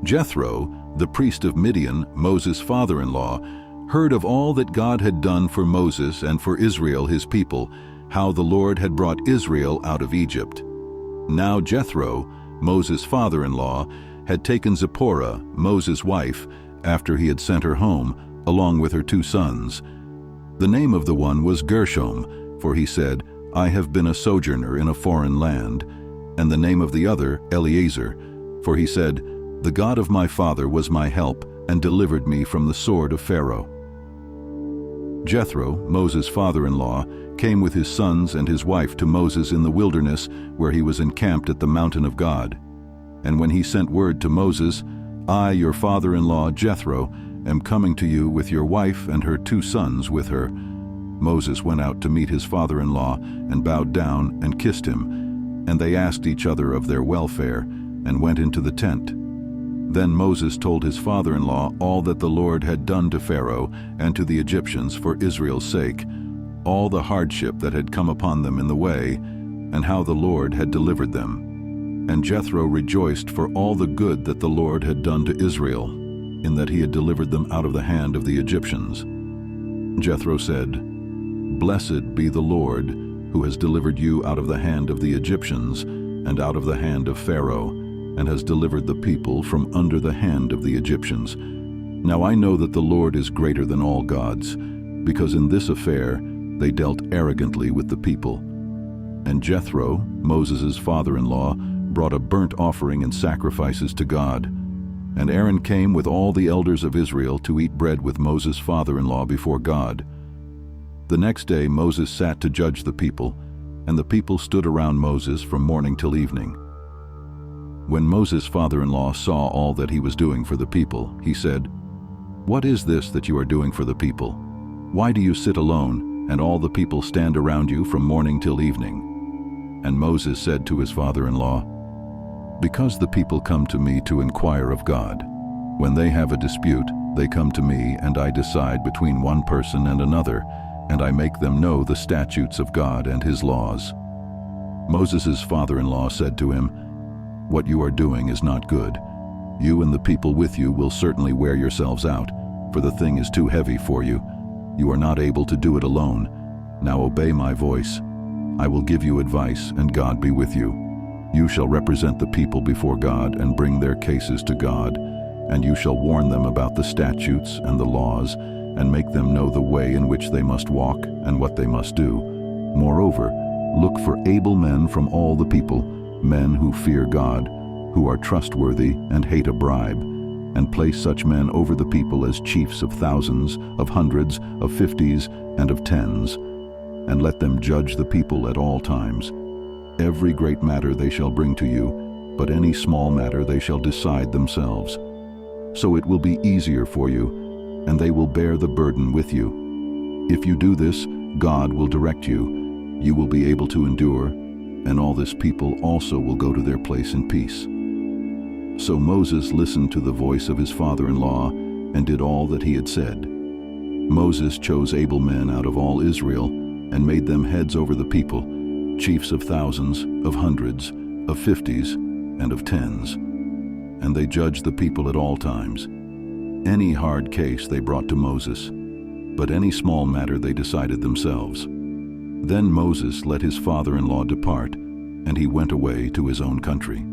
Jethro, the priest of Midian, Moses' father-in-law, heard of all that God had done for Moses and for Israel his people, how the Lord had brought Israel out of Egypt. Now Jethro, Moses' father-in-law, had taken Zipporah, Moses' wife, after he had sent her home, along with her 2 sons. The name of the one was Gershom, for he said, I have been a sojourner in a foreign land. And the name of the other, Eleazar, for he said, the God of my father was my help and delivered me from the sword of Pharaoh. Jethro, Moses' father-in-law, came with his sons and his wife to Moses in the wilderness, where he was encamped at the mountain of God. And when he sent word to Moses, I, your father-in-law Jethro, am coming to you with your wife and her 2 sons with her. Moses went out to meet his father-in-law and bowed down and kissed him. And they asked each other of their welfare and went into the tent. Then Moses told his father-in-law all that the Lord had done to Pharaoh and to the Egyptians for Israel's sake, all the hardship that had come upon them in the way, and how the Lord had delivered them. And Jethro rejoiced for all the good that the Lord had done to Israel, in that he had delivered them out of the hand of the Egyptians. Jethro said, Blessed be the Lord, who has delivered you out of the hand of the Egyptians and out of the hand of Pharaoh, and has delivered the people from under the hand of the Egyptians. Now I know that the Lord is greater than all gods, because in this affair they dealt arrogantly with the people. And Jethro, Moses' father-in-law, brought a burnt offering and sacrifices to God. And Aaron came with all the elders of Israel to eat bread with Moses' father-in-law before God. The next day Moses sat to judge the people, and the people stood around Moses from morning till evening. When Moses' father-in-law saw all that he was doing for the people, he said, What is this that you are doing for the people? Why do you sit alone, and all the people stand around you from morning till evening? And Moses said to his father-in-law, Because the people come to me to inquire of God. When they have a dispute, they come to me, and I decide between one person and another, and I make them know the statutes of God and his laws. Moses' father-in-law said to him, What you are doing is not good. You and the people with you will certainly wear yourselves out, for the thing is too heavy for you. You are not able to do it alone. Now obey my voice. I will give you advice, and God be with you. You shall represent the people before God and bring their cases to God, and you shall warn them about the statutes and the laws, and make them know the way in which they must walk and what they must do. Moreover, look for able men from all the people, men who fear God, who are trustworthy and hate a bribe, and place such men over the people as chiefs of thousands, of hundreds, of 50s, and of 10s, and let them judge the people at all times. Every great matter they shall bring to you, but any small matter they shall decide themselves. So it will be easier for you, and they will bear the burden with you. If you do this, God will direct you. You will be able to endure, and all this people also will go to their place in peace. So Moses listened to the voice of his father-in-law and did all that he had said. Moses chose able men out of all Israel and made them heads over the people, chiefs of thousands, of hundreds, of 50s, and of 10s. And they judged the people at all times. Any hard case they brought to Moses, but any small matter they decided themselves. Then Moses let his father-in-law depart, and he went away to his own country.